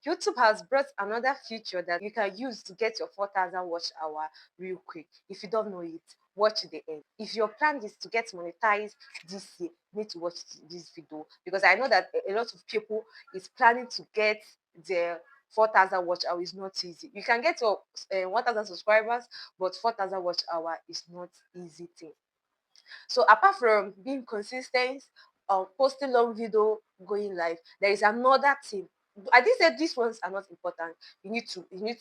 YouTube has brought another feature that you can use to get your 4,000 watch hour real quick. If you don't know it, watch the end. If your plan is to get monetized this year, you need to watch this video, because I know that a lot of people is planning to get their 4,000 watch hour. Is not easy. You can get your 1,000 subscribers, but 4,000 watch hour is not easy thing. So apart from being consistent, posting long video, going live, there is another thing. I didn't say these ones are not important. You need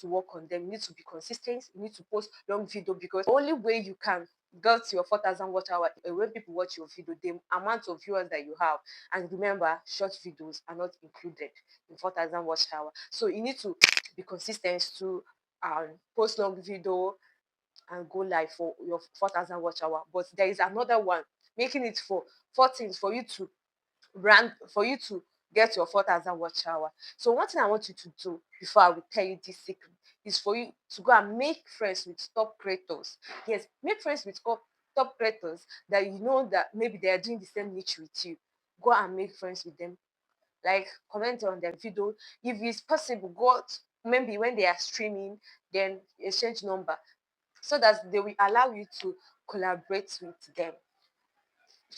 to work on them. You need to be consistent. You need to post long video, because the only way you can get to your 4,000 watch hour when people watch your video, the amount of viewers that you have. And remember, short videos are not included in 4,000 watch hour. So you need to be consistent to post long video and go live for your 4,000 watch hour. But there is another one, making it for 14 for you to brand, for you to get your 4,000 watch hour. So one thing I want you to do before I will tell you this secret is for you to go and make friends with top creators. Yes, make friends with top creators that you know that maybe they are doing the same niche with you. Go and make friends with them. Like, comment on their video. If it's possible, maybe when they are streaming, then exchange number, so that they will allow you to collaborate with them.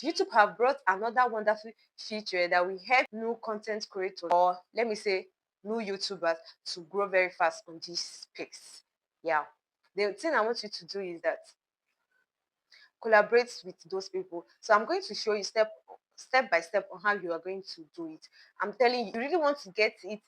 YouTube have brought another wonderful feature that will help new content creators, or let me say new YouTubers, to grow very fast on this space. Yeah. The thing I want you to do is that collaborate with those people. So I'm going to show you step by step on how you are going to do it. I'm telling you, you really want to get it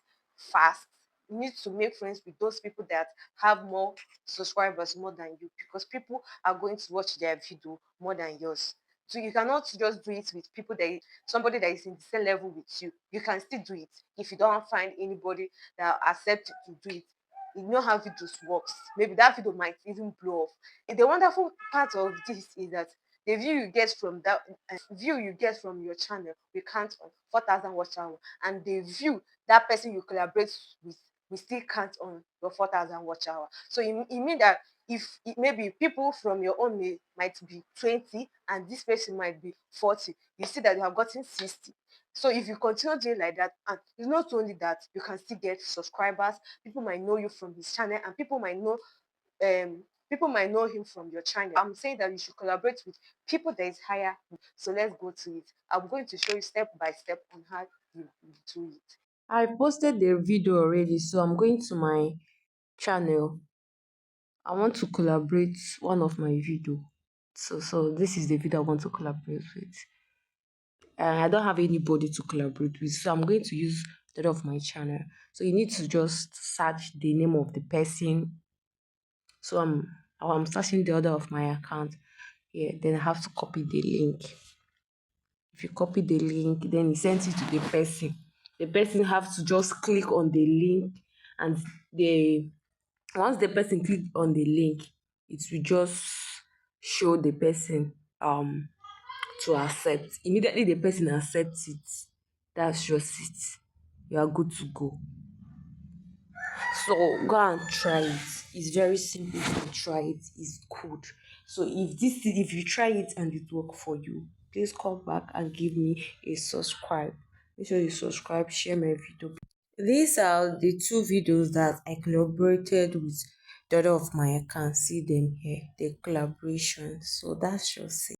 fast, you need to make friends with those people that have more subscribers more than you, because people are going to watch their video more than yours. So you cannot just do it with people somebody that is in the same level with you. You can still do it if you don't find anybody that accepts to do it. You know how videos works. Maybe that video might even blow off. The wonderful part of this is that the view you get from your channel will count on 4,000 watch hour, and the view that person you collaborate with will still count on your 4,000 watch hour. So it means that if maybe people from your own might be 20 and this person might be 40, you see that you have gotten 60. So if you continue doing like that, and it's not only that, you can still get subscribers. People might know you from his channel, and people might know him from your channel. I'm saying that you should collaborate with people that is higher. So let's go to it. I'm going to show you step by step on how you do it. I posted the video already, so I'm going to my channel. I want to collaborate one of my video. So this is the video I want to collaborate with. And I don't have anybody to collaborate with, so I'm going to use that of my channel. So you need to just search the name of the person. So I'm searching the order of my account. Yeah, then I have to copy the link. If you copy the link, then you send it to the person. The person have to just click on the link, and the once the person click on the link, it will just show the person to accept. Immediately the person accepts it, that's just it. You are good to go. So go and try it. It's very simple to try it. It's good. So if you try it and it work for you, please come back and give me a subscribe. Make sure you subscribe, share my video. These are the two videos that I collaborated with the other of my account. See them here, the collaboration. So that's just it.